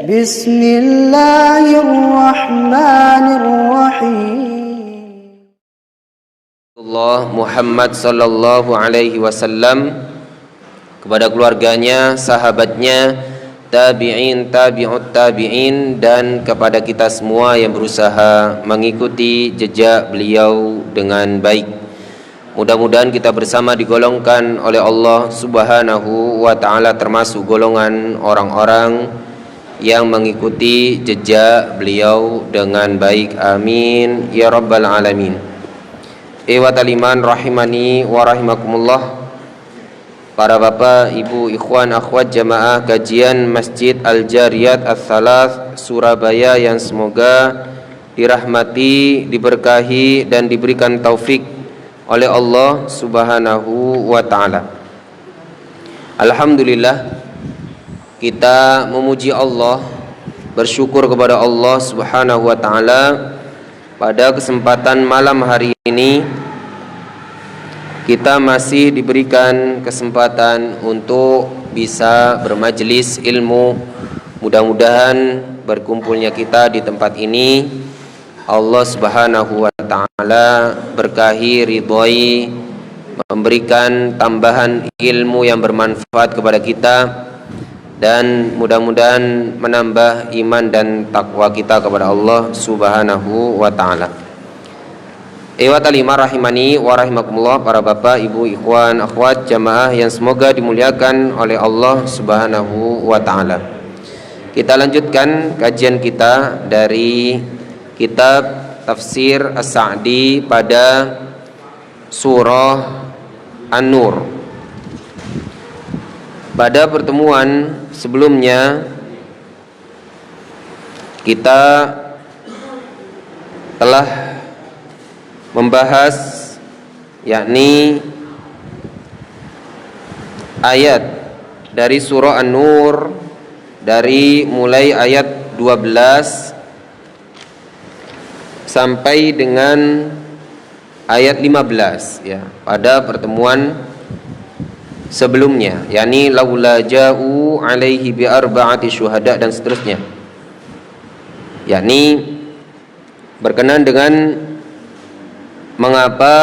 Bismillahirrahmanirrahim. Allah Muhammad sallallahu alaihi wasallam, kepada keluarganya, sahabatnya, tabi'in, tabi'ut tabi'in, dan kepada kita semua yang berusaha mengikuti jejak beliau dengan baik. Mudah-mudahan kita bersama digolongkan oleh Allah Subhanahu wa ta'ala termasuk golongan orang-orang yang mengikuti jejak beliau dengan baik. Amin ya rabbal alamin. Ikhwatal iman rahimani wa rahimakumullah. Para bapak, ibu, ikhwan, akhwat jamaah kajian Masjid Al-Jariyat Ats-Tsalath Surabaya yang semoga dirahmati, diberkahi dan diberikan taufik oleh Allah Subhanahu wa ta'ala. Alhamdulillah, kita memuji Allah, bersyukur kepada Allah Subhanahu wa ta'ala. Pada kesempatan malam hari ini kita masih diberikan kesempatan untuk bisa bermajelis ilmu. Mudah-mudahan berkumpulnya kita di tempat ini Allah Subhanahu wa ta'ala berkahi, ridhoi, memberikan tambahan ilmu yang bermanfaat kepada kita, dan mudah-mudahan menambah iman dan takwa kita kepada Allah Subhanahu wa ta'ala. Ikhwatal iman rahimani wa rahimakumullah, para bapak, ibu, ikhwan, akhwat jamaah yang semoga dimuliakan oleh Allah Subhanahu wa ta'ala. Kita lanjutkan kajian kita dari kitab Tafsir As-Sa'di pada surah An-Nur. Pada pertemuan sebelumnya kita telah membahas yakni ayat dari surah An-Nur, dari mulai ayat 12 sampai dengan ayat 15 ya, pada pertemuan sebelumnya, yakni laula ja'u alaihi bi arba'ati syuhada dan seterusnya, yakni berkenaan dengan mengapa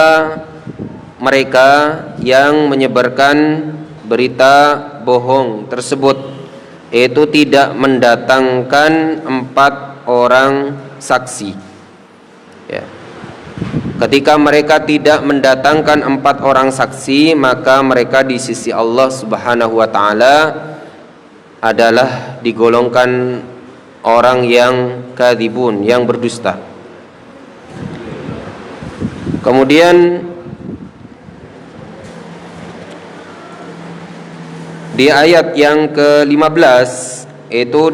mereka yang menyebarkan berita bohong tersebut itu tidak mendatangkan 4 orang saksi ya. Ketika mereka tidak mendatangkan 4 orang saksi, maka mereka di sisi Allah Subhanahu wa ta'ala adalah digolongkan orang yang kadzibun, yang berdusta. Kemudian di ayat yang ke-15 itu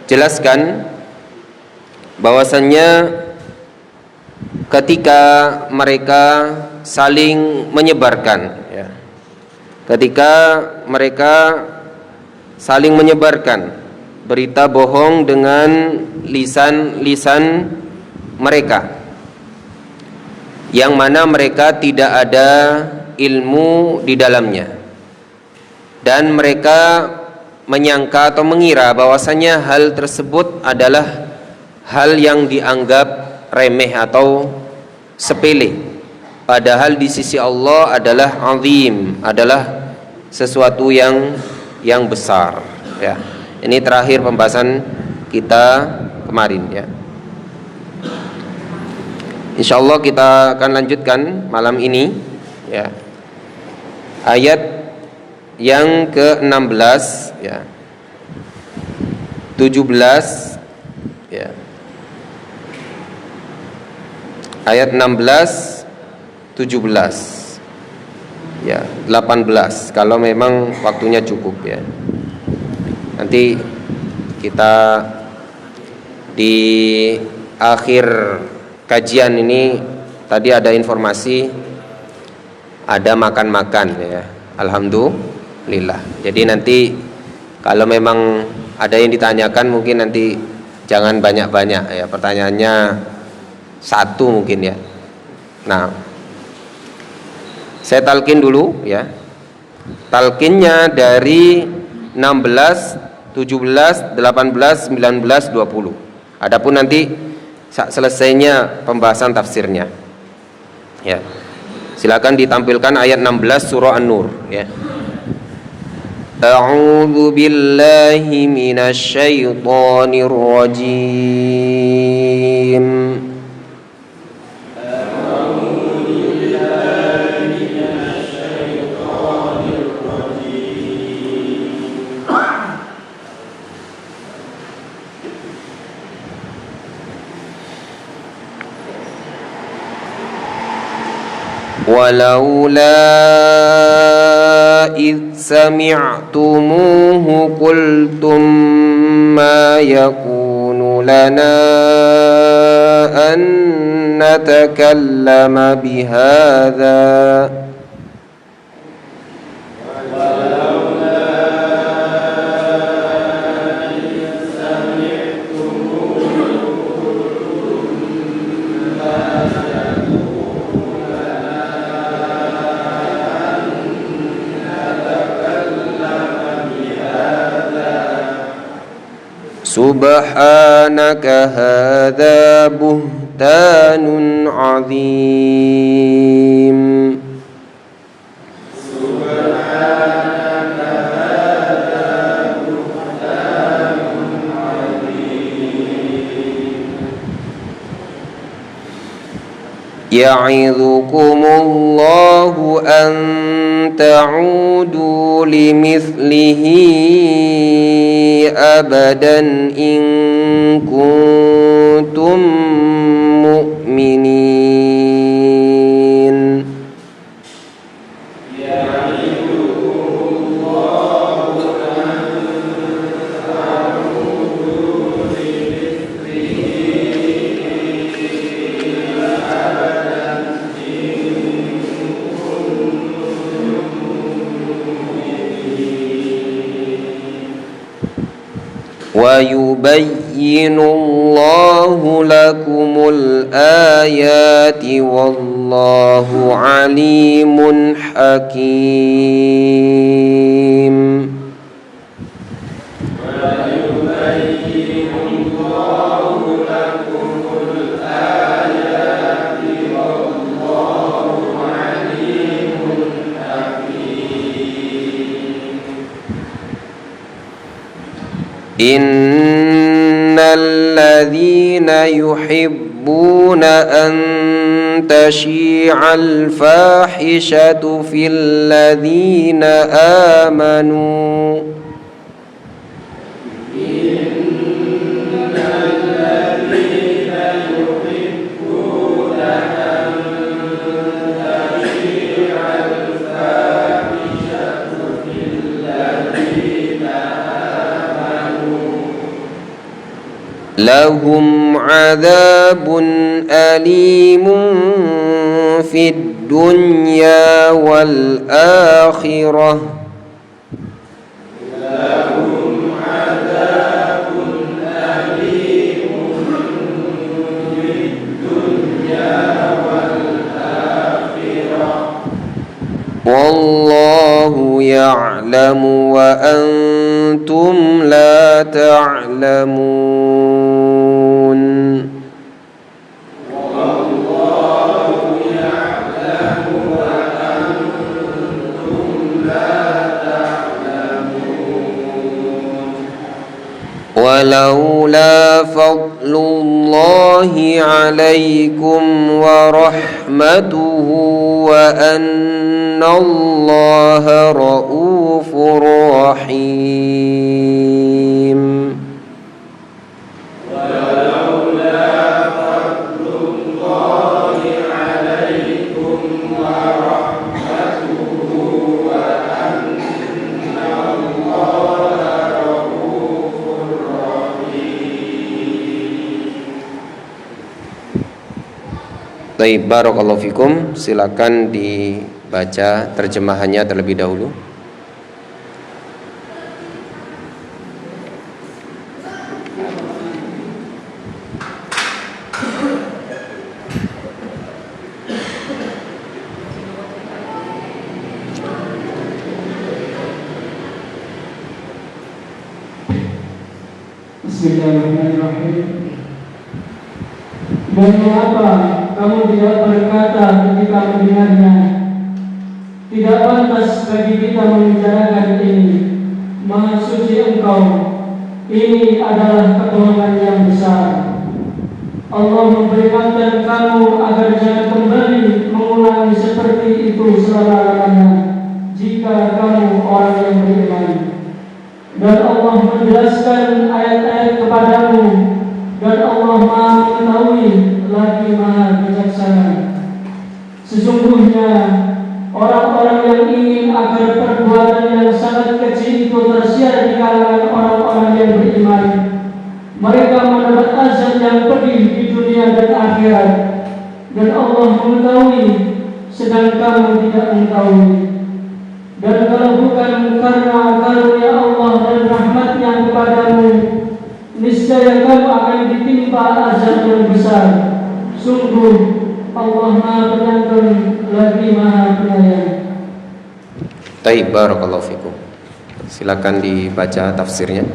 dijelaskan bahwasannya ketika mereka saling menyebarkan ya, ketika mereka saling menyebarkan berita bohong dengan lisan-lisan mereka, yang mana mereka tidak ada ilmu di dalamnya, dan mereka menyangka atau mengira bahwasanya hal tersebut adalah hal yang dianggap remeh atau sepele, padahal di sisi Allah adalah azim, adalah sesuatu yang besar ya. Ini terakhir pembahasan kita kemarin ya. Insyaallah kita akan lanjutkan malam ini ya, ayat yang ke-16 ya, 17 ya, ayat 16, 17 ya, 18 kalau memang waktunya cukup ya. Nanti kita di akhir kajian ini tadi ada informasi ada makan-makan ya, alhamdulillah. Jadi nanti kalau memang ada yang ditanyakan mungkin nanti jangan banyak-banyak ya, pertanyaannya satu mungkin ya. Nah, saya talqin dulu ya. Talqinnya dari 16 17, 18, 19, 20. Adapun nanti selesainya pembahasan tafsirnya. Ya. Silakan ditampilkan ayat 16 surah An-Nur ya. A'udzu billahi minasy syaithanir rajim. ولولا إذ سمعتموه قلتم ما يكون لنا أن نتكلم بهذا سبحانك هذا بهتان عظيم. يعظكم الله أن تعودوا لمثله أبدا إن كنتم مؤمنين. ويبين الله لكم الآيات والله عليم حكيم. إن الذين يحبون أن تشيع الفاحشة في الذين آمنوا لهم عذاب أليم في الدنيا والآخرة والله يعلم وأنتم لا تعلمون. ولولا فضل الله عليكم ورحمته وأن الله رؤوف رحيم. Baik, barakallahu fikum. Silakan dibaca terjemahannya terlebih dahulu. Bismillahirrahmanirrahim. Dan mengapa kamu tidak berkata ketika mendengarnya, tidak pantas bagi kita membicarakan ini, Maha Suci Engkau, ini adalah kebohongan yang besar. Allah memperingatkan kamu agar jangan kembali mengulangi seperti itu selama-lamanya jika kamu orang yang beriman. Dan Allah menjelaskan ayat-ayat kepadamu, dan Allah Maha mengetahui lagi Maha bijaksana. Sesungguhnya orang-orang yang ingin agar perbuatan yang sangat kecil itu tersiar di kalangan orang-orang yang beriman, mereka mendapat azab yang pedih di dunia dan akhirat. Dan Allah mengetahui, sedang kamu tidak mengetahui. Dan kalau bukan karena karunia Allah dan rahmatnya kepadamu, niscaya kamu akan ditimpa azab yang besar. Sungguh Allah Maha Penyantun lagi Maha Penyayang. Taib, barakallahu fikum. Silakan dibaca tafsirnya.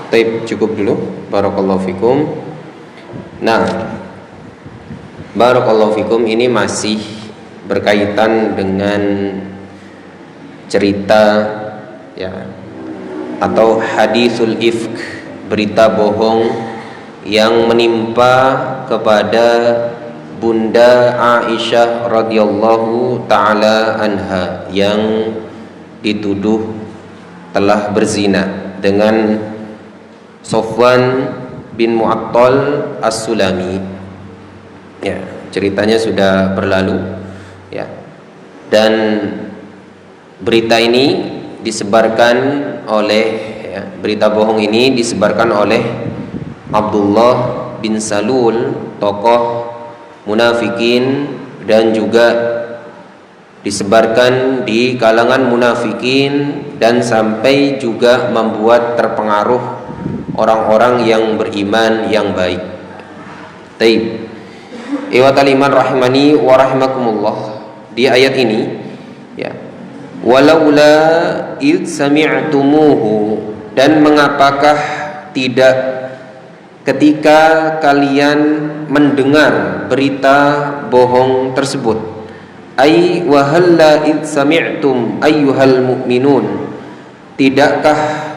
Taib, cukup dulu. Barakallahu fikum. Nah, barakallahu fikum ini masih berkaitan dengan cerita ya atau hadisul ifk, berita bohong yang menimpa kepada Bunda Aisyah radhiyallahu taala anha yang dituduh telah berzina dengan Sofwan bin Mu'attal As-Sulami. Ya, ceritanya sudah berlalu ya. Dan berita ini disebarkan oleh berita bohong ini disebarkan oleh Abdullah bin Salul, tokoh munafikin, dan juga disebarkan di kalangan munafikin dan sampai juga membuat terpengaruh orang-orang yang beriman yang baik. Taib. Iwatal iman rahimani wa rahimakumullah. Di ayat ini ya, walaula id sami'tumuhu, dan mengapakah tidak ketika kalian mendengar berita bohong tersebut. Ai wa halla id sami'tum ayyuhal mu'minun, tidakkah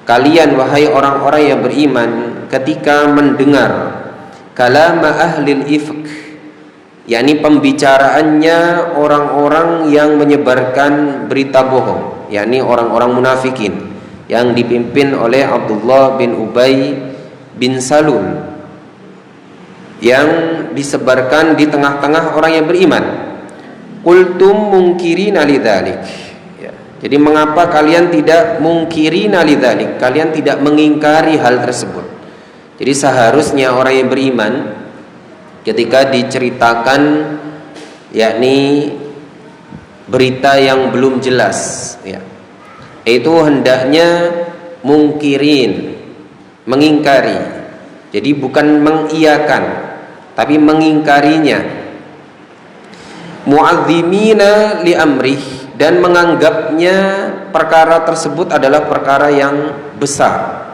kalian wahai orang-orang yang beriman ketika mendengar kalama ahlil ifk, yakni pembicaraannya orang-orang yang menyebarkan berita bohong, yakni orang-orang munafikin yang dipimpin oleh Abdullah bin Ubay bin Salul, yang disebarkan di tengah-tengah orang yang beriman. Qultum mungkirina lidzalik, ya. Jadi mengapa kalian tidak mungkirina lidzalik, kalian tidak mengingkari hal tersebut. Jadi seharusnya orang yang beriman ketika diceritakan yakni berita yang belum jelas, ya, itu hendaknya mungkirin, mengingkari. Jadi bukan mengiyakan, tapi mengingkarinya. Mu'azzimina li amrih, dan menganggapnya perkara tersebut adalah perkara yang besar,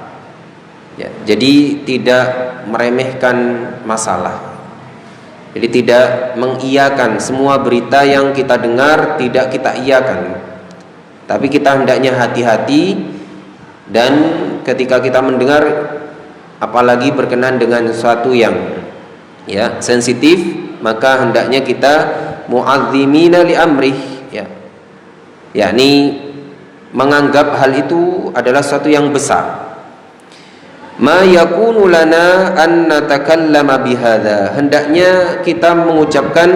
ya, jadi tidak meremehkan masalah. Jadi tidak mengiyakan semua berita yang kita dengar, tidak kita iyakan, tapi kita hendaknya hati-hati. Dan ketika kita mendengar, apalagi berkenaan dengan sesuatu yang ya sensitif, maka hendaknya kita mu'azzimina li amrih, ya, yakni menganggap hal itu adalah sesuatu yang besar. Ma yakunu lana an natakallama bihadza, hendaknya kita mengucapkan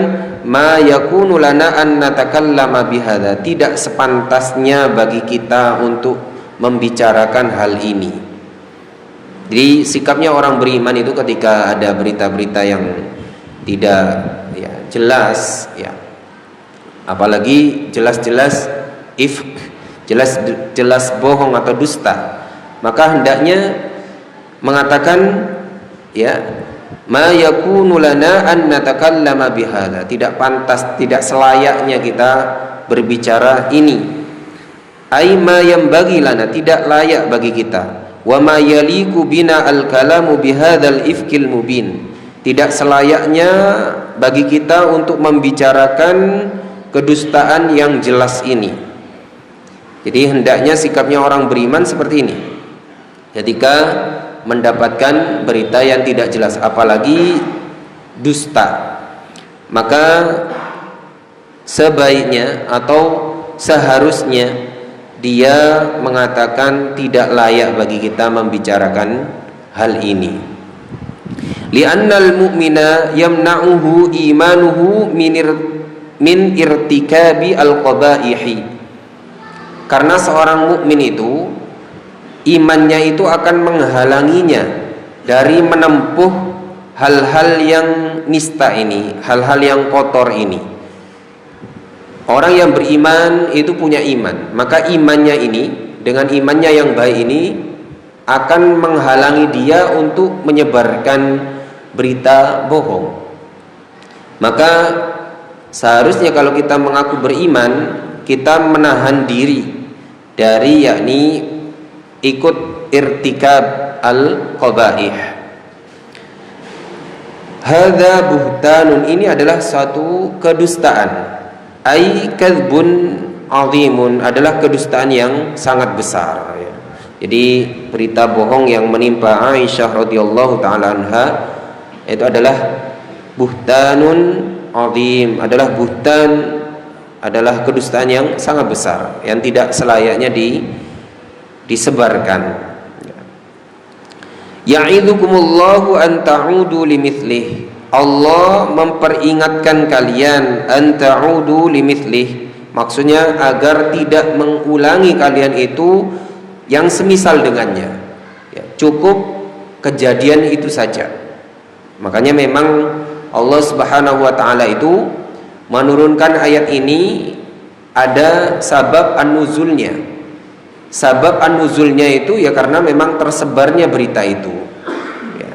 ma yakunu lana an natakallama bihadza, tidak sepantasnya bagi kita untuk membicarakan hal ini. Jadi sikapnya orang beriman itu ketika ada berita-berita yang tidak ya jelas, ya, apalagi jelas-jelas ifk, jelas bohong atau dusta, maka hendaknya mengatakan ya ma yakunu lana an natakallama bihadza, tidak pantas, tidak selayaknya kita berbicara ini. Ai ma yanbaghi lana, tidak layak bagi kita. Wa ma yaliku bina al kalamu bihadzal ifkil mubin, tidak selayaknya bagi kita untuk membicarakan kedustaan yang jelas ini. Jadi hendaknya sikapnya orang beriman seperti ini ketika mendapatkan berita yang tidak jelas, apalagi dusta, maka sebaiknya atau seharusnya dia mengatakan tidak layak bagi kita membicarakan hal ini. Li'annal mu'mina yamna'uhu imanuhu min irtikabi al-qabaihi, karena seorang mukmin itu imannya itu akan menghalanginya dari menempuh hal-hal yang nista ini, hal-hal yang kotor ini. Orang yang beriman itu punya iman, maka imannya ini, dengan imannya yang baik ini akan menghalangi dia untuk menyebarkan berita bohong. Maka seharusnya kalau kita mengaku beriman, kita menahan diri dari yakni ikut irtikab al-qabaih. Hadza buhtanun, ini adalah suatu kedustaan. Ai kadzbun azimun, adalah kedustaan yang sangat besar, ya. Jadi berita bohong yang menimpa Aisyah radhiyallahu taala anha itu adalah buhtanun azim, adalah buhtan, adalah kedustaan yang sangat besar yang tidak selayaknya disebarkan. Ya'idzukumullahu an ta'udu limithlih, Allah memperingatkan kalian an ta'udu limithlih, maksudnya agar tidak mengulangi kalian itu yang semisal dengannya, ya, cukup kejadian itu saja. Makanya memang Allah Subhanahu wa taala itu menurunkan ayat ini ada sabab an-nuzulnya. Sabab an-nuzulnya itu ya karena memang tersebarnya berita itu, ya.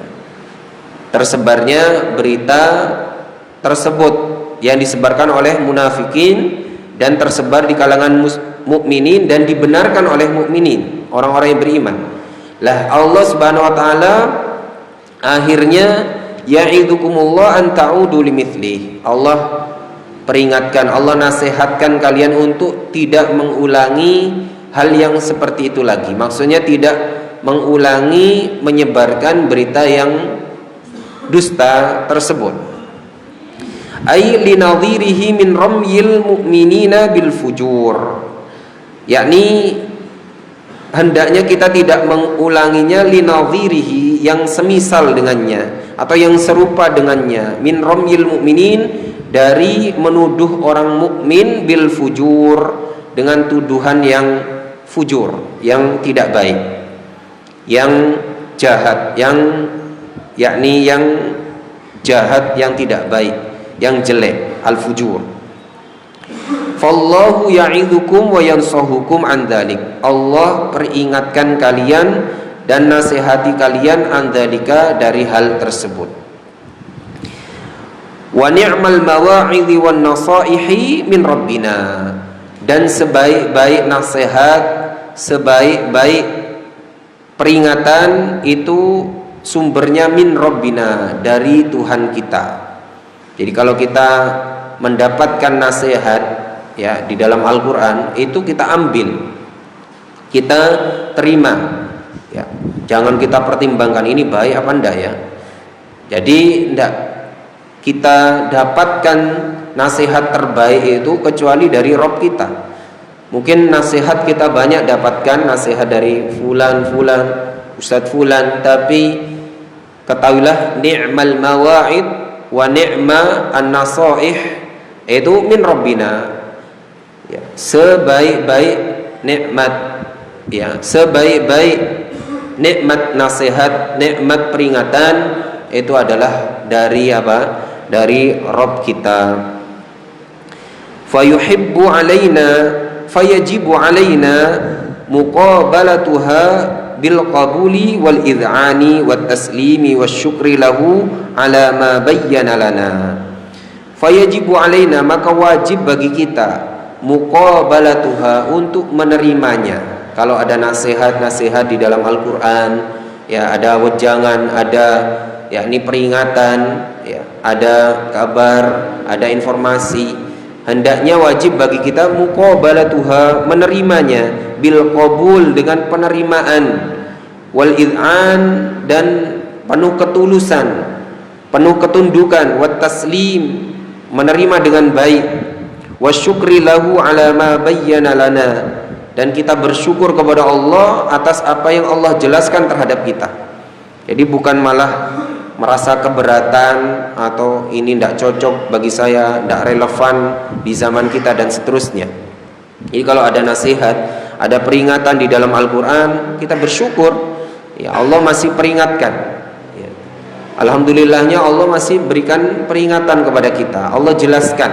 Tersebarnya berita tersebut yang disebarkan oleh munafikin dan tersebar di kalangan mukminin dan dibenarkan oleh mukminin, orang-orang yang beriman. Lah Allah Subhanahu wa taala akhirnya ya'idzukumullah an ta'udu limithli, Allah peringatkan, Allah nasihatkan kalian untuk tidak mengulangi hal yang seperti itu lagi. Maksudnya tidak mengulangi menyebarkan berita yang dusta tersebut. Ai linadhirihi min ramyil mu'minina bil fujur, yakni hendaknya kita tidak mengulanginya linadhirihi, yang semisal dengannya atau yang serupa dengannya, min ramyil mu'minin, dari menuduh orang mukmin bil fujur, dengan tuduhan yang fujur, yang tidak baik, yang jahat, yang yakni yang jahat, yang tidak baik, yang jelek, al-fujur. Fallahu ya'idzukum wa yansahukum an dzalik. Allah peringatkan kalian dan nasihati kalian an dzalika, dari hal tersebut. Wa ni'mal mawa'idhi wan nasaihi min rabbina. Dan sebaik-baik nasihat, sebaik-baik peringatan itu sumbernya min rabbina, dari Tuhan kita. Jadi kalau kita mendapatkan nasihat ya di dalam Al-Qur'an, itu kita ambil, kita terima ya. Jangan kita pertimbangkan ini baik apa enggak ya. Jadi enggak kita dapatkan nasihat terbaik itu kecuali dari Rabb kita. Mungkin nasihat kita banyak dapatkan nasihat dari fulan, Ustadz fulan, tapi ketahuilah ni'mal mawa'id wa ni'ma an-nasaih itu min rabbina ya, sebaik-baik nikmat ya, sebaik-baik nikmat nasihat, nikmat peringatan itu adalah dari apa? Dari Rabb kita. Fayuhibbu alaina, fayajibu alaina muqabalatuha bil qabuli wal id'ani wat taslimi wasyukri lahu ala ma bayyana lana. Fayajibu alaina, maka wajib bagi kita, muqabalatuha, untuk menerimanya. Kalau ada nasihat-nasihat di dalam Al-Qur'an ya, ada wejangan, ada yakni peringatan ya, ada kabar, ada informasi, hendaknya wajib bagi kita muqabalatuha, menerimanya, bil qabul, dengan penerimaan, wal id'an, dan penuh ketulusan, penuh ketundukan, wat taslim, menerima dengan baik, wasyukri lahu ala ma bayyana lana, dan kita bersyukur kepada Allah atas apa yang Allah jelaskan terhadap kita. Jadi bukan malah merasa keberatan atau ini tidak cocok bagi saya, tidak relevan di zaman kita dan seterusnya. Jadi kalau ada nasihat, ada peringatan di dalam Al-Quran, kita bersyukur ya, Allah masih peringatkan ya. Alhamdulillahnya Allah masih berikan peringatan kepada kita. Allah jelaskan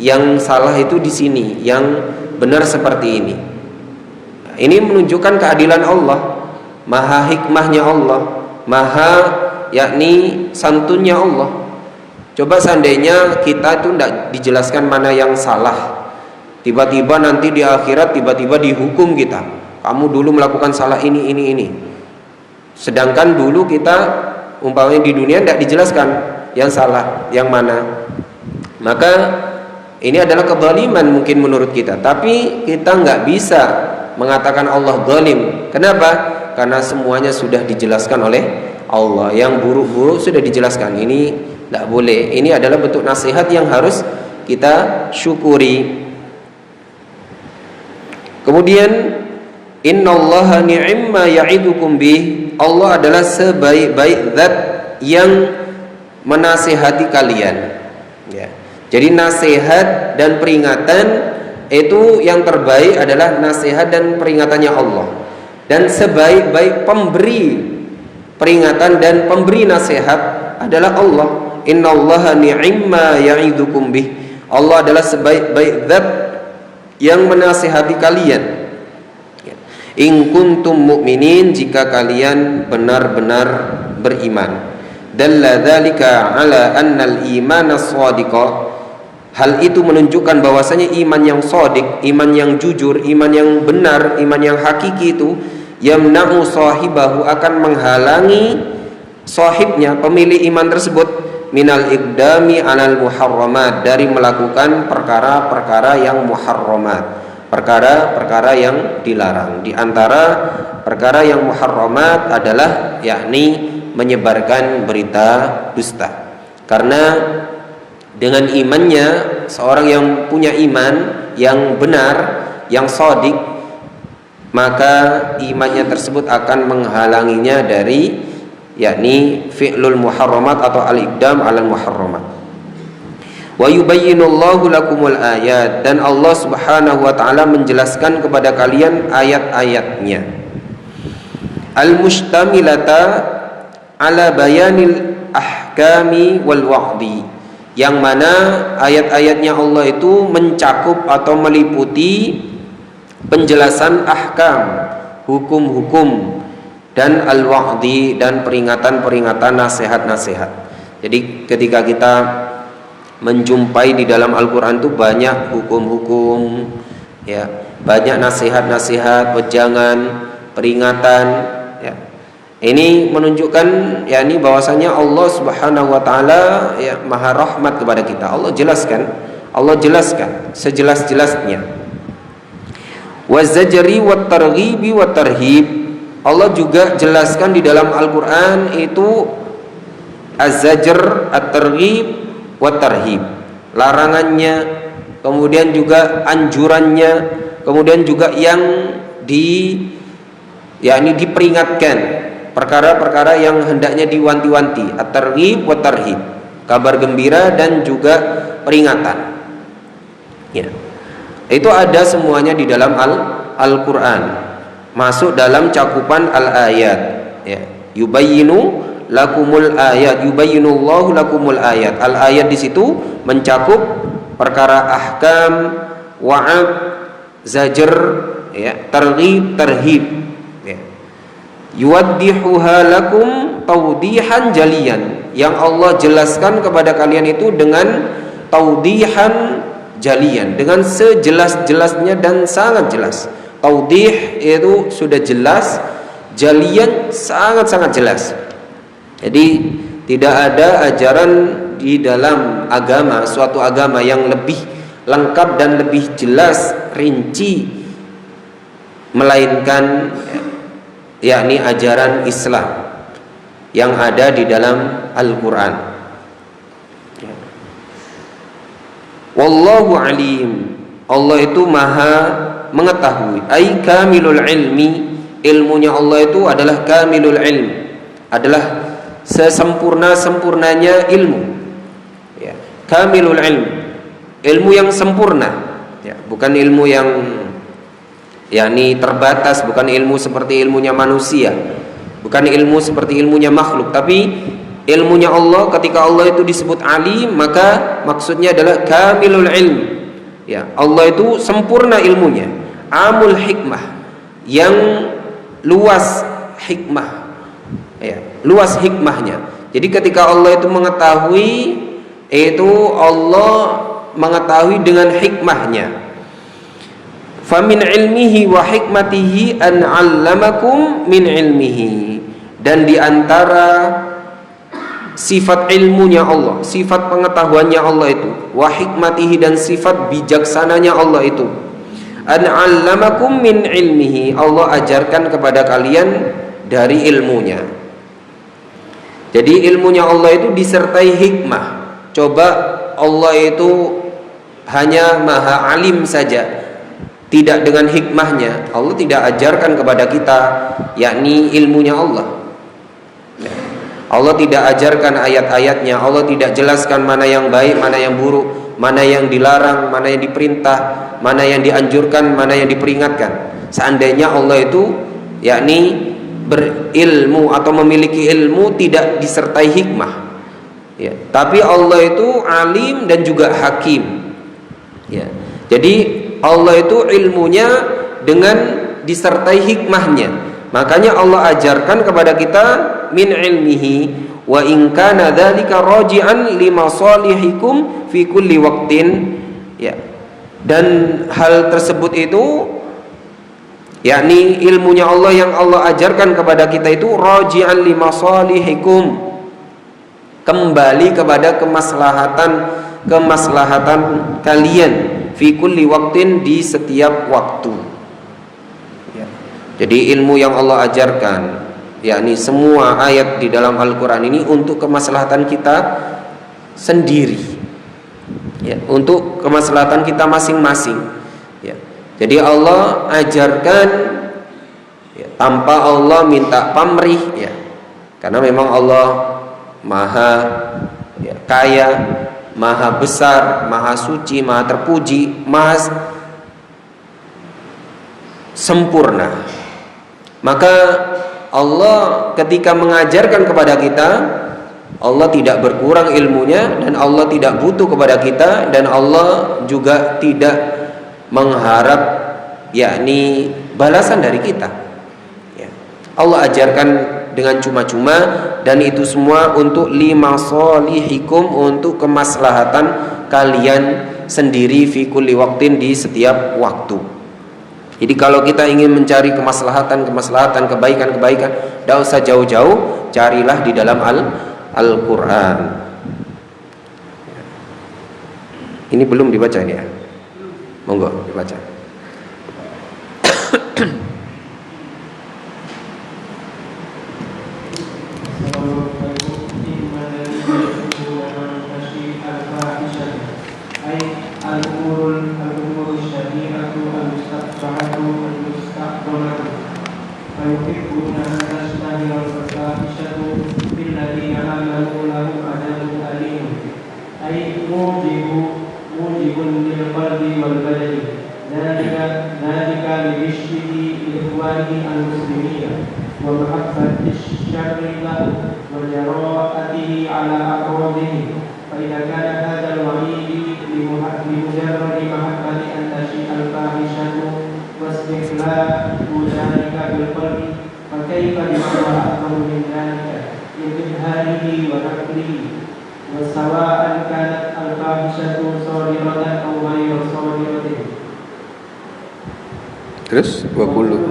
yang salah itu di sini, yang benar seperti ini. Ini menunjukkan keadilan Allah, maha hikmahnya Allah, maha yakni santunnya Allah. Coba seandainya kita itu tidak dijelaskan mana yang salah, tiba-tiba nanti di akhirat tiba-tiba dihukum kita, kamu dulu melakukan salah ini. Sedangkan dulu kita umpamanya di dunia tidak dijelaskan yang salah yang mana. Maka ini adalah kezaliman mungkin menurut kita, tapi kita nggak bisa mengatakan Allah zalim. Kenapa? Karena semuanya sudah dijelaskan oleh Allah. Yang buruk-buruk sudah dijelaskan, ini tidak boleh. Ini adalah bentuk nasihat yang harus kita syukuri. Kemudian innallaha ni'ma ya'idukum bih, Allah adalah sebaik-baik zat yang menasihati kalian ya. Jadi nasihat dan peringatan itu yang terbaik adalah nasihat dan peringatannya Allah. Dan sebaik-baik pemberi peringatan dan pemberi nasihat adalah Allah. Innallaha ni'ma ya'idukum bih, Allah adalah sebaik-baik zat yang menasihati kalian. In kuntum mu'minin, jika kalian benar-benar beriman. Dalla dzalika ala annal imana shadiqa, hal itu menunjukkan bahwasanya iman yang shadiq, iman yang jujur, iman yang benar, iman yang hakiki itu yamna'u sahibahu, akan menghalangi sahibnya, pemilik iman tersebut, minal iqdami alal muharramat, dari melakukan perkara-perkara yang muharramat, perkara-perkara yang dilarang. Di antara perkara yang muharramat adalah yakni menyebarkan berita dusta. Karena dengan imannya, seorang yang punya iman yang benar, yang shadiq, maka imannya tersebut akan menghalanginya dari yakni fi'lul muharramat atau al-iqdam 'alal muharramat. Wa yubayyinullahu lakumul ayat, dan Allah Subhanahu wa taala menjelaskan kepada kalian ayat-ayatnya. Al-mustamilata 'ala bayanil ahkami wal wa'di, yang mana ayat-ayatnya Allah itu mencakup atau meliputi penjelasan ahkam, hukum-hukum, dan al-wa'di, dan peringatan-peringatan, nasihat-nasihat. Jadi ketika kita menjumpai di dalam Al-Quran itu banyak hukum-hukum, ya, banyak nasihat-nasihat, wejangan, peringatan, ya. Ini menunjukkan yakni bahwasanya Allah Subhanahu wa taala ya Maha Rahmat kepada kita. Allah jelaskan sejelas-jelasnya. Wazajri wat targhibi wat tarhib, Allah juga jelaskan di dalam Al-Qur'an itu az-zajr, at-targhib wat tarhib, larangannya, kemudian juga anjurannya, kemudian juga yang yakni diperingatkan, perkara-perkara yang hendaknya diwanti-wanti, at-targhib wa tarhib, kabar gembira dan juga peringatan. Ya. Itu ada semuanya di dalam Al-Qur'an. Masuk dalam cakupan al-ayat. Ya. Yubayyinu lakumul ayat, yubayyinullahu lakumul ayat. Al-ayat di situ mencakup perkara ahkam, wa'ad, zajr, ya, targhib, tarhib. Yuwaddihuha lakum tawdihan jaliyan, yang Allah jelaskan kepada kalian itu dengan tawdihan jaliyan, dengan sejelas-jelasnya dan sangat jelas. Tawdih itu sudah jelas, jaliyan sangat-sangat jelas. Jadi tidak ada ajaran di dalam agama, suatu agama yang lebih lengkap dan lebih jelas, rinci, melainkan yakni ajaran Islam yang ada di dalam Al-Quran. Wallahu alim, Allah itu maha mengetahui. Ay kamilul ilmi, ilmunya Allah itu adalah kamilul ilm, adalah sesempurna-sempurnanya ilmu, ya. Kamilul ilm, ilmu yang sempurna, ya. Bukan ilmu yang yakni terbatas, bukan ilmu seperti ilmunya manusia, bukan ilmu seperti ilmunya makhluk, tapi ilmunya Allah. Ketika Allah itu disebut alim, maka maksudnya adalah kamilul ilm, ya. Allah itu sempurna ilmunya, amul hikmah, yang luas hikmah, ya, luas hikmahnya. Jadi ketika Allah itu mengetahui, itu Allah mengetahui dengan hikmahnya. Famin ilmihi wa hikmatihi an 'allamakum min ilmihi, dan diantara sifat ilmunya Allah, sifat pengetahuannya Allah itu, wa hikmatihi, dan sifat bijaksananya Allah itu, an 'allamakum min ilmihi, Allah ajarkan kepada kalian dari ilmunya. Jadi ilmunya Allah itu disertai hikmah. Coba Allah itu hanya maha alim saja, tidak dengan hikmahnya, Allah tidak ajarkan kepada kita yakni ilmunya Allah. Allah tidak ajarkan ayat-ayatnya, Allah tidak jelaskan mana yang baik, mana yang buruk, mana yang dilarang, mana yang diperintah, mana yang dianjurkan, mana yang diperingatkan. Seandainya Allah itu yakni berilmu atau memiliki ilmu tidak disertai hikmah, ya. Tapi Allah itu alim dan juga hakim, ya. Jadi Allah itu ilmunya dengan disertai hikmahnya. Makanya Allah ajarkan kepada kita min ilmihi wa in kana dzalika raji'an limasalihikum fi kulli waqtin, ya. Dan hal tersebut itu yakni ilmunya Allah yang Allah ajarkan kepada kita itu raji'an limasalihikum, kembali kepada kemaslahatan kalian fi kulli waqtin, di setiap waktu. Ya. Jadi ilmu yang Allah ajarkan, yakni semua ayat di dalam Al-Quran ini untuk kemaslahatan kita sendiri, ya, untuk kemaslahatan kita masing-masing. Ya. Jadi Allah ajarkan, ya, tanpa Allah minta pamrih, ya, karena memang Allah maha, ya, kaya, maha besar, maha suci, maha terpuji, maha sempurna. Maka Allah ketika mengajarkan kepada kita, Allah tidak berkurang ilmunya, dan Allah tidak butuh kepada kita, dan Allah juga tidak mengharap, yakni balasan dari kita. Ya. Allah ajarkan dengan cuma-cuma, dan itu semua untuk limasolihikum, untuk kemaslahatan kalian sendiri, fi kulli waqtin, di setiap waktu. Jadi kalau kita ingin mencari kemaslahatan, kebaikan, tidak usah jauh-jauh, carilah di dalam Al-Quran. Ini belum dibaca ini, ya? Monggo dibaca. Terus wa kullu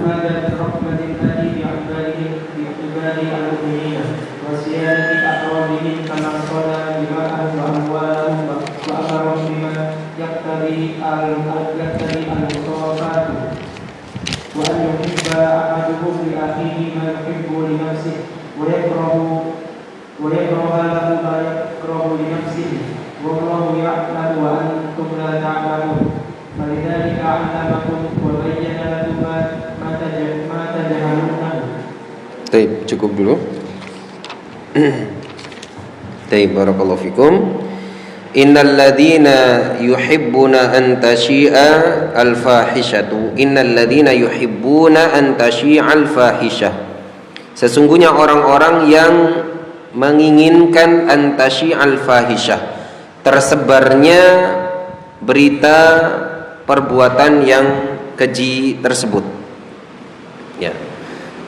cukup dulu. Taib, barakallahu fikum. Innal ladzina yuhibbuna an tashi'a al-fahishatu, innal ladzina yuhibbuna an tashi'a al-fahishah, sesungguhnya orang-orang yang menginginkan an tashi'a al-fahishah, tersebarnya berita perbuatan yang keji tersebut. Ya.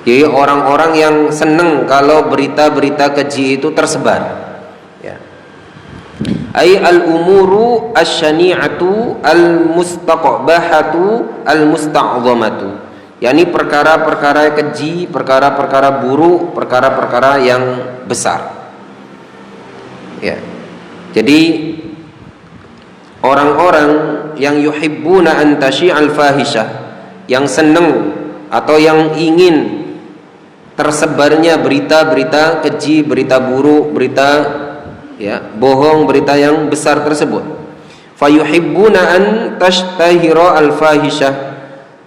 Jadi orang-orang yang senang kalau berita-berita keji itu tersebar. Ya. Ai al-umuru asy-syani'atu al-mustaqbahatu al-musta'zamatu. yakni perkara-perkara keji, perkara-perkara buruk, perkara-perkara yang besar. Ya. Jadi orang-orang yang yuhibbuna an tasyi'al fahishah, yang senang atau yang ingin tersebarnya berita-berita keji, berita buruk, berita bohong, berita yang besar tersebut. Fayuhibbuna an tashtahira al-fahishah.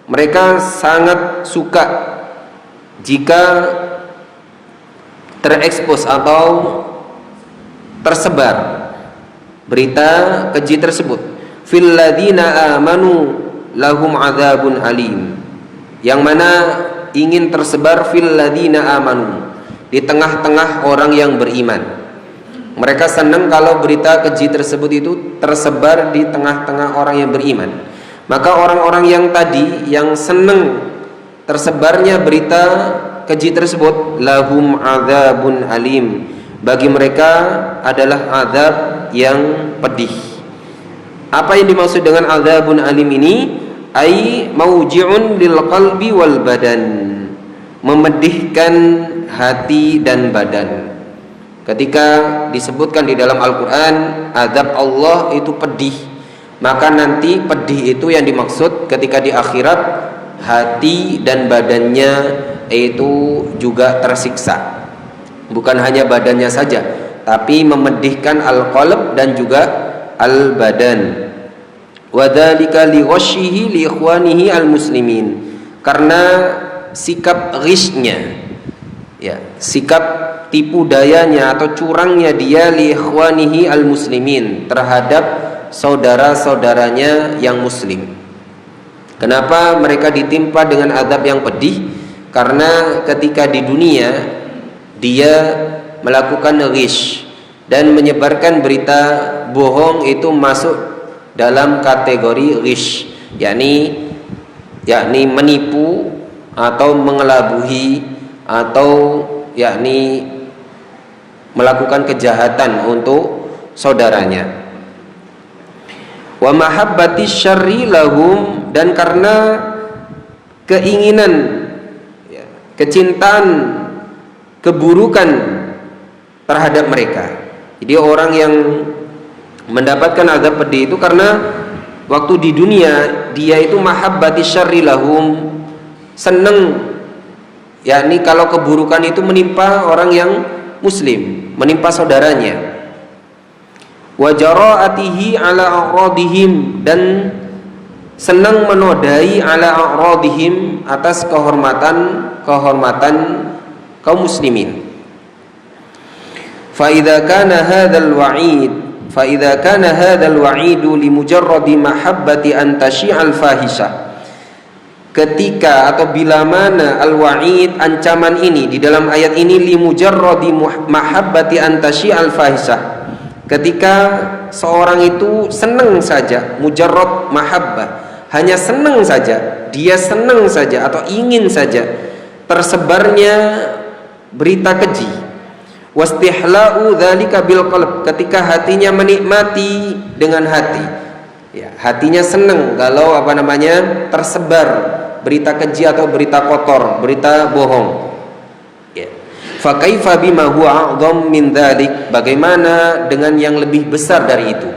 Mereka sangat suka jika terekspos atau tersebar berita keji tersebut. Fil ladina amanu lahum adzabun alim. Yang mana ingin tersebar fil ladina amanu, di tengah-tengah orang yang beriman. Mereka senang kalau berita keji tersebut itu tersebar di tengah-tengah orang yang beriman. Maka orang-orang yang tadi yang senang tersebarnya berita keji tersebut, lahum adzabun alim, bagi mereka adalah azab yang pedih. Apa yang dimaksud dengan adzabun alim ini? Ai mauji'un lil qalbi wal badan, memedihkan hati dan badan. Ketika disebutkan di dalam Al-Quran azab Allah itu pedih, maka nanti pedih itu yang dimaksud ketika di akhirat hati dan badannya itu juga tersiksa. Bukan hanya badannya saja, tapi memedihkan al-qalb dan juga al-badan. Wa dzalika li ghasyihi li ikhwanihi al-muslimin. Karena sikap ghishnya, ya, sikap tipu dayanya atau curangnya dia li ikhwanihi al-muslimin terhadap saudara-saudaranya yang muslim. Kenapa mereka ditimpa dengan azab yang pedih? Karena ketika di dunia dia melakukan ghish dan menyebarkan berita bohong, itu masuk dalam kategori ghish, yakni menipu atau mengelabuhi atau yakni melakukan kejahatan untuk saudaranya. Wa mahabbati syarri lahum, dan karena keinginan, ya, kecintaan keburukan terhadap mereka. Jadi orang yang mendapatkan azab pedih itu karena waktu di dunia dia itu mahabbati syarri lahum, seneng, yakni kalau keburukan itu menimpa orang yang muslim, menimpa saudaranya. Wa jara'atihi ala a'radihim, dan senang menodai ala a'radihim, atas kehormatan kaum muslimin. Fa idza kana hadzal wa'id li mujarradi mahabbati an tashi'al fahisah, ketika atau bila mana al-wa'id, ancaman ini di dalam ayat ini, li mujarradi mahabbati an tashi'al fahisah, ketika seorang itu senang saja, mujarrad mahabbah, hanya senang saja, dia senang saja atau ingin saja tersebarnya berita keji. Wastihla'u dzalika bil qalb, ketika hatinya menikmati dengan hati, ya, hatinya senang kalau tersebar berita keji atau berita kotor, berita bohong. Ya. Fa kaifa bima huwa a'dham min dzalik, bagaimana dengan yang lebih besar dari itu?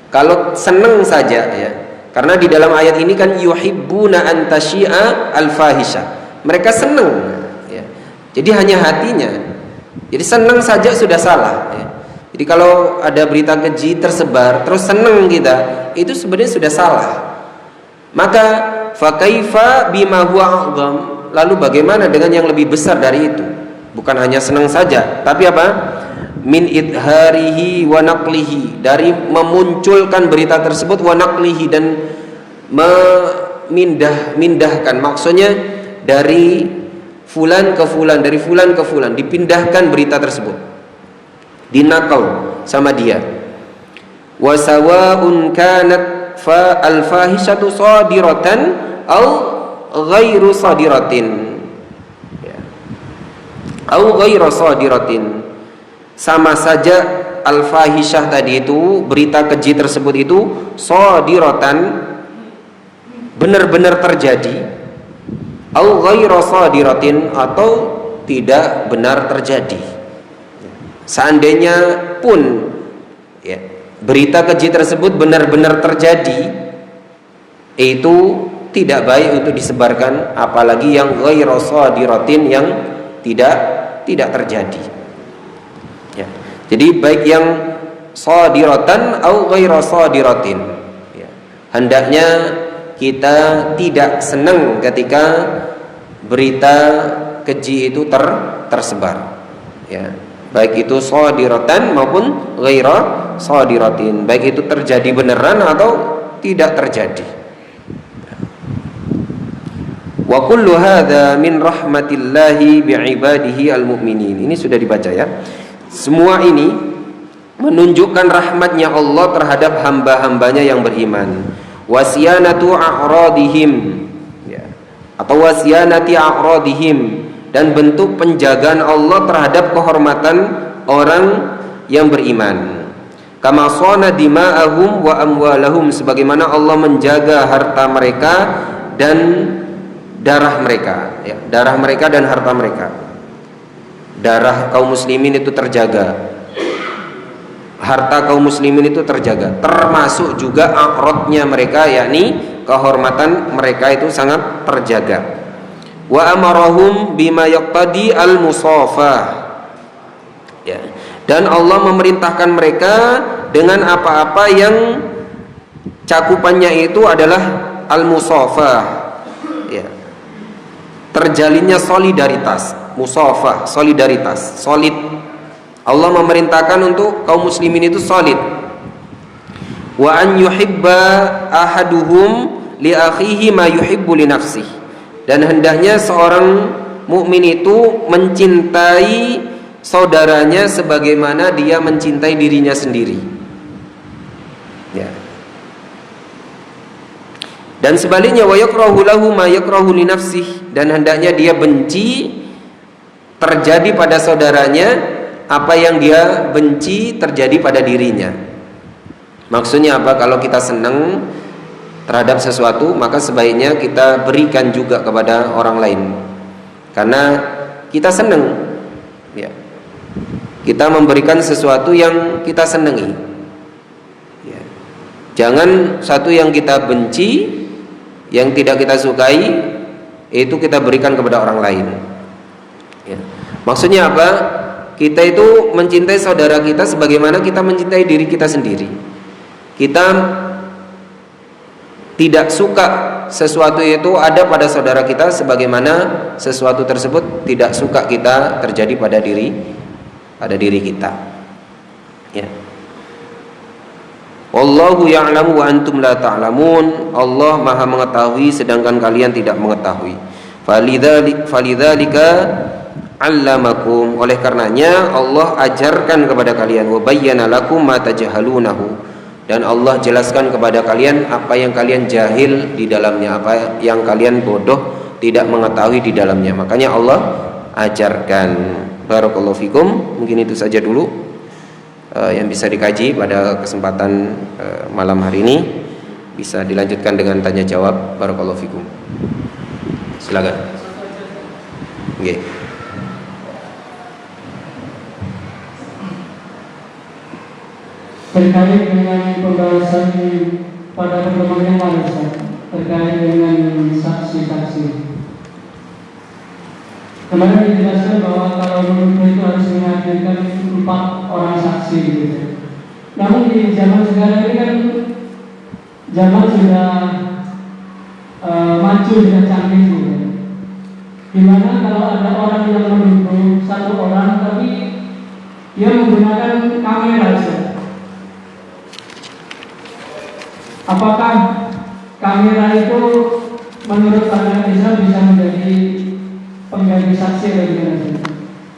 Kalau senang saja, ya. Karena di dalam ayat ini kan yuhibbuna an tasyi'a al-fahisha. Mereka senang, ya. Jadi hanya hatinya. Jadi senang saja sudah salah, ya. Jadi kalau ada berita keji tersebar terus senang kita, itu sebenarnya sudah salah. Maka fa kaifa bima huwa a'dham, lalu bagaimana dengan yang lebih besar dari itu? Bukan hanya senang saja, tapi apa? Min idharihi wa naqlihi, dari memunculkan berita tersebut, wa naqlihi, dan memindahkan, maksudnya dari fulan ke fulan, dari fulan ke fulan, dipindahkan berita tersebut, dinakal sama dia. Wa sawa'un kanat fa al-fahishatu sadiratan au ghairu sadiratin, au ghairu sadiratin, sama saja al-fahishah tadi itu, berita keji tersebut itu sadiratan, benar-benar terjadi, au ghairu sadiratin, atau tidak benar terjadi. Seandainya pun, ya, berita keji tersebut benar-benar terjadi, itu tidak baik untuk disebarkan, apalagi yang ghairu sadiratin, yang tidak terjadi. Ya. Jadi baik yang sadiratan au ghairu sadiratin, ya. Hendaknya kita tidak senang ketika berita keji itu tersebar, ya. Baik itu sadiratan maupun ghairu sadiratin, baik itu terjadi beneran atau tidak terjadi. Wa kullu hadza min rahmatillahi bi'ibadihi al-mu'minin. Ini sudah dibaca, ya. Semua ini menunjukkan rahmatnya Allah terhadap hamba-hambanya yang beriman. Wasiyanatu a'radihim, ya, atau wasiyanati a'radihim, dan bentuk penjagaan Allah terhadap kehormatan orang yang beriman. Kama shana dima'ahum wa amwalahum, sebagaimana Allah menjaga harta mereka dan darah mereka, ya, darah mereka dan harta mereka. Darah kaum muslimin itu terjaga, harta kaum muslimin itu terjaga, termasuk juga auratnya mereka, yakni kehormatan mereka itu sangat terjaga. Wa amarahum bima yaqtadi al-musafah, ya. Dan Allah memerintahkan mereka dengan apa-apa yang cakupannya itu adalah al-musafah, ya. Terjalinnya solidaritas, musafah, solidaritas, solid. Allah memerintahkan untuk kaum muslimin itu solid. Wa an yuhibba ahaduhum li akhihi ma yuhibbu li nafsihi. Dan hendaknya seorang mukmin itu mencintai saudaranya sebagaimana dia mencintai dirinya sendiri. Ya. Dan sebaliknya, wa yakrahu lahu ma yakrahu li nafsihi, dan hendaknya dia benci terjadi pada saudaranya apa yang dia benci terjadi pada dirinya. Maksudnya apa? Kalau kita senang terhadap sesuatu, maka sebaiknya kita berikan juga kepada orang lain, karena kita senang, ya. Kita memberikan sesuatu yang kita senangi, ya. Jangan satu yang kita benci, yang tidak kita sukai, itu kita berikan kepada orang lain, ya. Maksudnya apa? Kita itu mencintai saudara kita sebagaimana kita mencintai diri kita sendiri. Kita tidak suka sesuatu itu ada pada saudara kita sebagaimana sesuatu tersebut tidak suka kita terjadi pada diri kita, ya. Wallahu ya'lamu wa antum la ta'lamun. Allah Maha mengetahui sedangkan kalian tidak mengetahui. Falidzalika 'allamakum. Oleh karenanya Allah ajarkan kepada kalian, wa bayyana lakum ma tajhalunahu. Dan Allah jelaskan kepada kalian apa yang kalian jahil di dalamnya, apa yang kalian bodoh tidak mengetahui di dalamnya. Makanya Allah ajarkan. Barakallahu fikum. Mungkin itu saja dulu yang bisa dikaji pada kesempatan malam hari ini. Bisa dilanjutkan dengan tanya jawab. Barakallahu fikum. Silakan. Nggih. Terkait dengan pembahasan pada pertemuan yang lalu, terkait dengan saksi-saksi. Kemarin dijelaskan bahwa kalau menuduh itu harus menghadirkan 4 orang saksi, gitu. Namun di zaman sekarang ini kan zaman sudah maju, sudah canggih, gitu. Dimana kalau ada orang yang menuduh 1 orang tapi dia menggunakan kamera, apakah kamera itu menurut pandangan Islam bisa menjadi pengganti saksi atau gimana?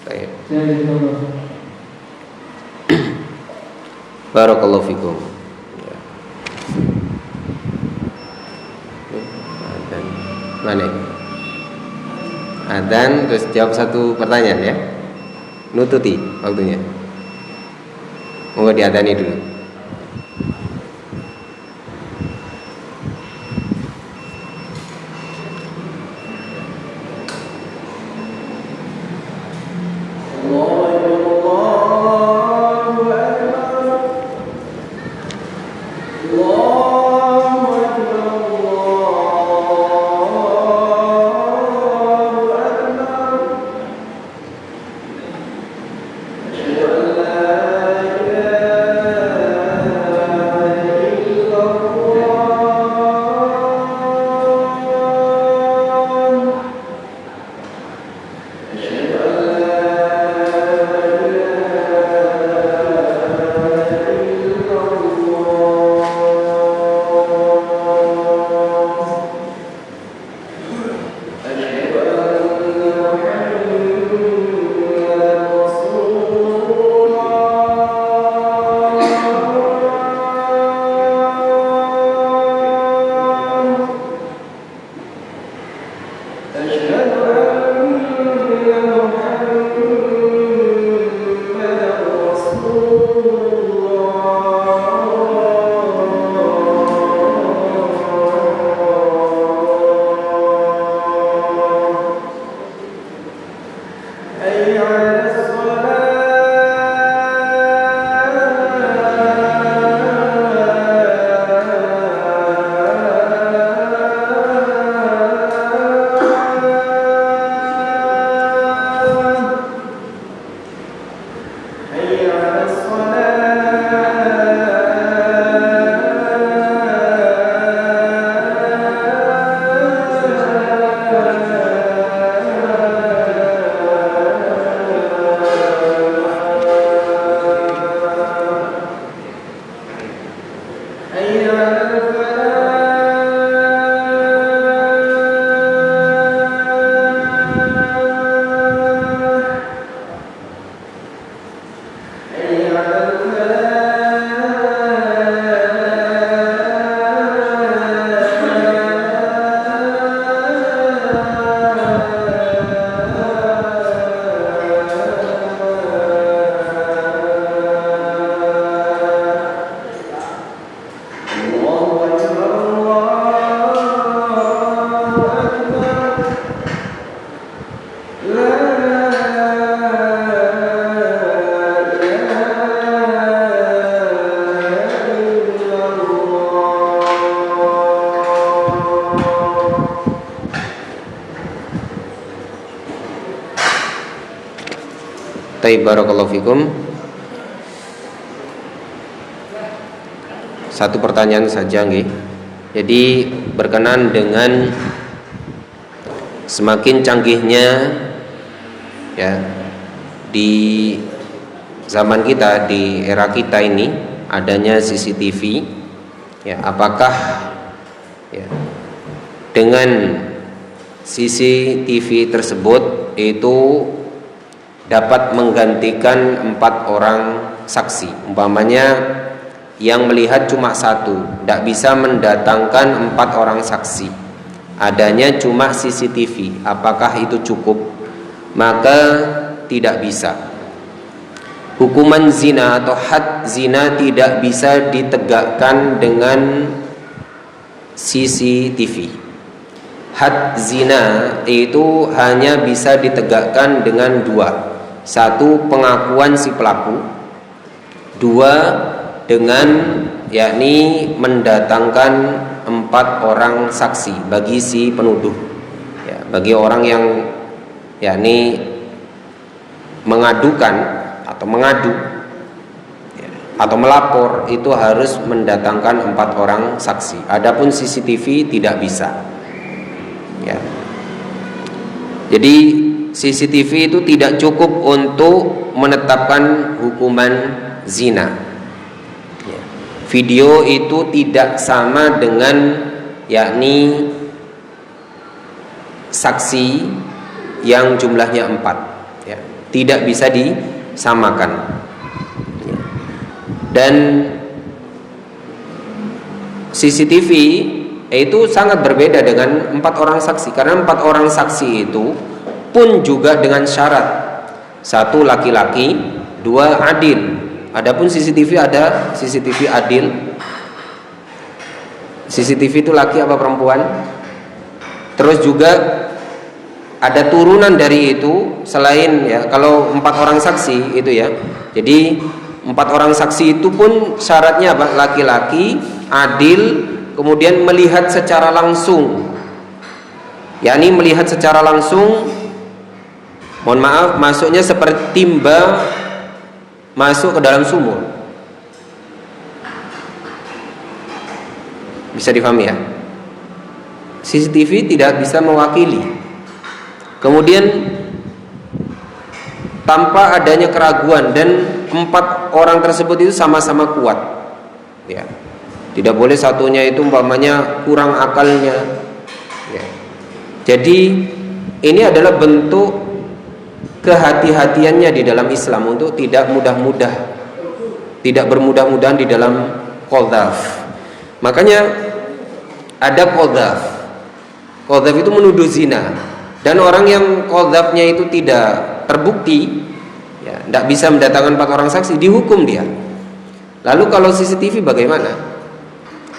Baik. Barakallahu fikum. Mana? Adzan terus jawab satu pertanyaan, ya. Nututi waktunya. Mau diadzani dulu. أشهد أن لا إله Taib, barakallahu fikum. Satu pertanyaan saja nggih. Jadi berkenan dengan semakin canggihnya ya di zaman kita, di era kita ini adanya CCTV ya, apakah ya dengan CCTV tersebut itu dapat menggantikan 4 orang saksi? Umpamanya yang melihat cuma 1, tidak bisa mendatangkan 4 orang saksi, adanya cuma CCTV, apakah itu cukup? Maka tidak bisa. Hukuman zina atau had zina tidak bisa ditegakkan dengan CCTV. Had zina itu hanya bisa ditegakkan dengan 2. 1, pengakuan si pelaku. 2, dengan yakni mendatangkan 4 orang saksi bagi si penuduh ya, bagi orang yang yakni mengadukan atau mengadu ya, atau melapor, itu harus mendatangkan 4 orang saksi. Adapun CCTV tidak bisa ya. Jadi CCTV itu tidak cukup untuk menetapkan hukuman zina ya. Video itu tidak sama dengan yakni saksi yang jumlahnya 4 ya. Tidak bisa disamakan ya. Dan CCTV itu sangat berbeda dengan 4 orang saksi, karena 4 orang saksi itu pun juga dengan syarat 1 laki-laki, 2 adil. Adapun CCTV ada CCTV adil. CCTV itu laki apa perempuan? Terus juga ada turunan dari itu selain ya, kalau 4 orang saksi itu ya. Jadi 4 orang saksi itu pun syaratnya apa? Laki-laki, adil, kemudian melihat secara langsung, yakni melihat secara langsung, mohon maaf, masuknya seperti timba masuk ke dalam sumur. Bisa difahami ya? CCTV tidak bisa mewakili. Kemudian tanpa adanya keraguan, dan 4 orang tersebut itu sama-sama kuat ya. Tidak boleh satunya itu umpamanya kurang akalnya ya. Jadi ini adalah bentuk kehati-hatiannya di dalam Islam untuk tidak mudah-mudah, tidak bermudah-mudahan di dalam qadzaf. Makanya ada qadzaf. Qadzaf itu menuduh zina, dan orang yang qadzafnya itu tidak terbukti ya, tidak bisa mendatangkan 4 orang saksi, dihukum dia. Lalu kalau CCTV bagaimana?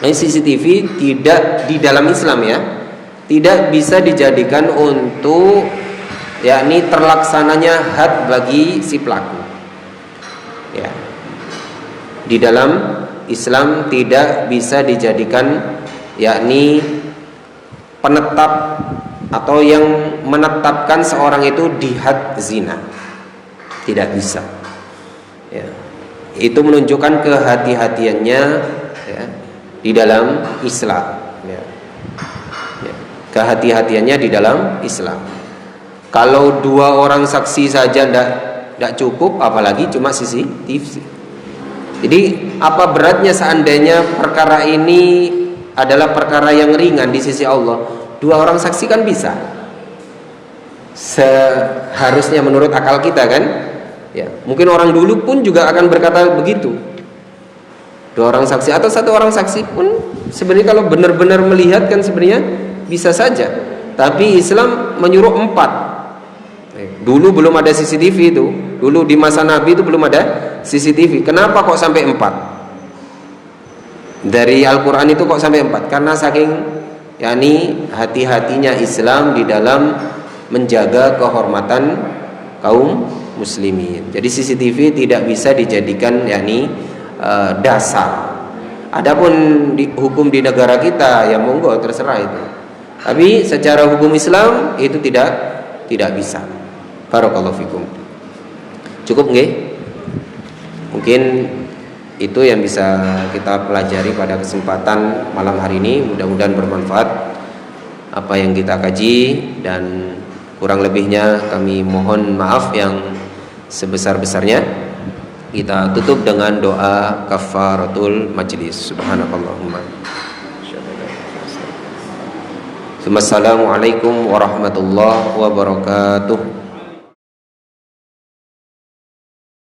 Ini CCTV tidak di dalam Islam ya, tidak bisa dijadikan untuk yakni terlaksananya had bagi si pelaku ya. Di dalam Islam tidak bisa dijadikan yakni penetap atau yang menetapkan seorang itu di had zina, tidak bisa ya. Itu menunjukkan kehati-hatiannya ya, di dalam Islam ya. Ya. Kehati-hatiannya di dalam Islam. Kalau 2 orang saksi saja tidak cukup, apalagi cuma CCTV. Jadi apa beratnya seandainya perkara ini adalah perkara yang ringan di sisi Allah? 2 orang saksi kan bisa. Seharusnya menurut akal kita kan ya. Mungkin orang dulu pun juga akan berkata begitu. 2 orang saksi atau 1 orang saksi pun sebenarnya kalau benar-benar melihat kan sebenarnya bisa saja. Tapi Islam menyuruh 4. Dulu belum ada CCTV itu. Dulu di masa Nabi itu belum ada CCTV. Kenapa kok sampai 4? Dari Al-Quran itu kok sampai 4? Karena saking yakni hati-hatinya Islam di dalam menjaga kehormatan kaum muslimin. Jadi CCTV tidak bisa dijadikan yakni dasar. Adapun hukum di negara kita ya monggo terserah itu. Tapi secara hukum Islam itu tidak bisa. Barakallahu fikum. Cukup nggih? Mungkin itu yang bisa kita pelajari pada kesempatan malam hari ini. Mudah-mudahan bermanfaat apa yang kita kaji, dan kurang lebihnya kami mohon maaf yang sebesar-besarnya. Kita tutup dengan doa kafaratul majlis. Subhanakallahumma. Assalamualaikum warahmatullahi wabarakatuh.